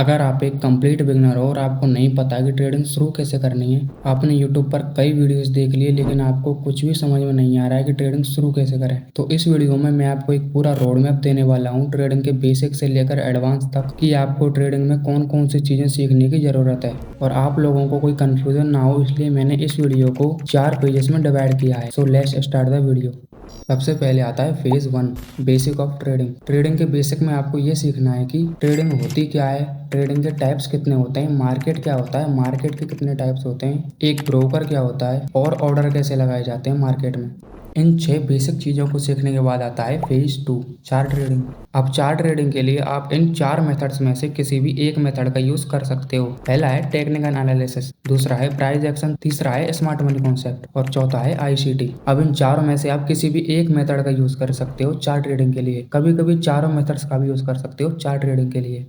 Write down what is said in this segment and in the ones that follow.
अगर आप एक कंप्लीट बिगिनर हो और आपको नहीं पता कि ट्रेडिंग शुरू कैसे करनी है, आपने यूट्यूब पर कई वीडियोस देख लिए लेकिन आपको कुछ भी समझ में नहीं आ रहा है कि ट्रेडिंग शुरू कैसे करें, तो इस वीडियो में मैं आपको एक पूरा रोड मैप देने वाला हूं ट्रेडिंग के बेसिक से लेकर एडवांस तक कि आपको ट्रेडिंग में कौन कौन सी चीजें सीखने की जरूरत है और आप लोगों को कोई कंफ्यूजन ना हो, इसलिए मैंने इस वीडियो को 4 पेजेस में डिवाइड किया है। So let's start the video. सबसे पहले आता है phase 1, basic of trading. Trading के बेसिक में आपको ये सीखना है कि ट्रेडिंग होती क्या है, ट्रेडिंग के टाइप्स कितने होते हैं, मार्केट क्या होता है, मार्केट के कितने टाइप्स होते हैं, एक ब्रोकर क्या होता है और ऑर्डर कैसे लगाए जाते हैं मार्केट में। इन 6 बेसिक चीज़ों को सीखने के बाद आता है फेज 2, चार्ट ट्रेडिंग। अब चार्ट ट्रेडिंग के लिए आप इन 4 मेथड्स में से किसी भी एक मेथड का यूज कर सकते हो। पहला है टेक्निकल एनालिसिस, दूसरा है प्राइस एक्शन, तीसरा है स्मार्ट मनी कॉन्सेप्ट और चौथा है आईसीटी। अब इन चारों में से आप किसी भी एक मेथड का यूज कर सकते हो चार्ट ट्रेडिंग के लिए, कभी कभी चारों मेथड्स का भी यूज कर सकते हो चार्ट ट्रेडिंग के लिए।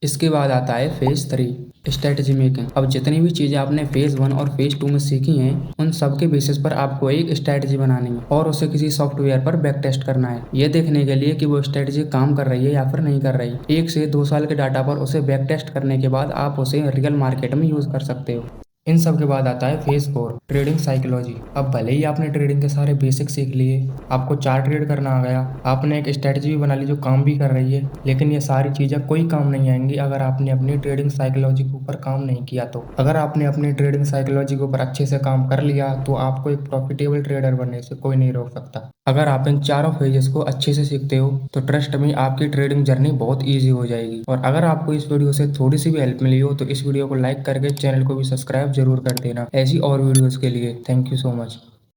इसके बाद आता है फेज 3, स्ट्रेटजी मेकिंग। अब जितनी भी चीज़ें आपने फेज 1 और फेज 2 में सीखी हैं, उन सब के बेसिस पर आपको एक स्ट्रेटजी बनानी है और उसे किसी सॉफ्टवेयर पर बैक टेस्ट करना है, ये देखने के लिए कि वो स्ट्रेटजी काम कर रही है या फिर नहीं कर रही। 1 से 2 साल के डाटा पर उसे बैक टेस्ट करने के बाद आप उसे रियल मार्केट में यूज कर सकते हो। इन सब के बाद आता है फेज 4, ट्रेडिंग साइकोलॉजी। अब भले ही आपने ट्रेडिंग के सारे बेसिक सीख लिए, आपको चार्ट ट्रेड करना आ गया, आपने एक स्ट्रेटजी भी बना ली जो काम भी कर रही है, लेकिन ये सारी चीज़ें कोई काम नहीं आएंगी अगर आपने अपनी ट्रेडिंग साइकोलॉजी के ऊपर काम नहीं किया। तो अगर आपने अपनी ट्रेडिंग साइकोलॉजी के ऊपर अच्छे से काम कर लिया तो आपको एक प्रॉफिटेबल ट्रेडर बनने से कोई नहीं रोक सकता। अगर आप इन चारों फेजेस को अच्छे से सीखते हो तो ट्रस्ट में आपकी ट्रेडिंग जर्नी बहुत ईजी हो जाएगी। और अगर आपको इस वीडियो से थोड़ी सी भी हेल्प मिली हो तो इस वीडियो को लाइक करके चैनल को भी सब्सक्राइब जरूर कर देना ऐसी और वीडियोस के लिए। Thank you so much.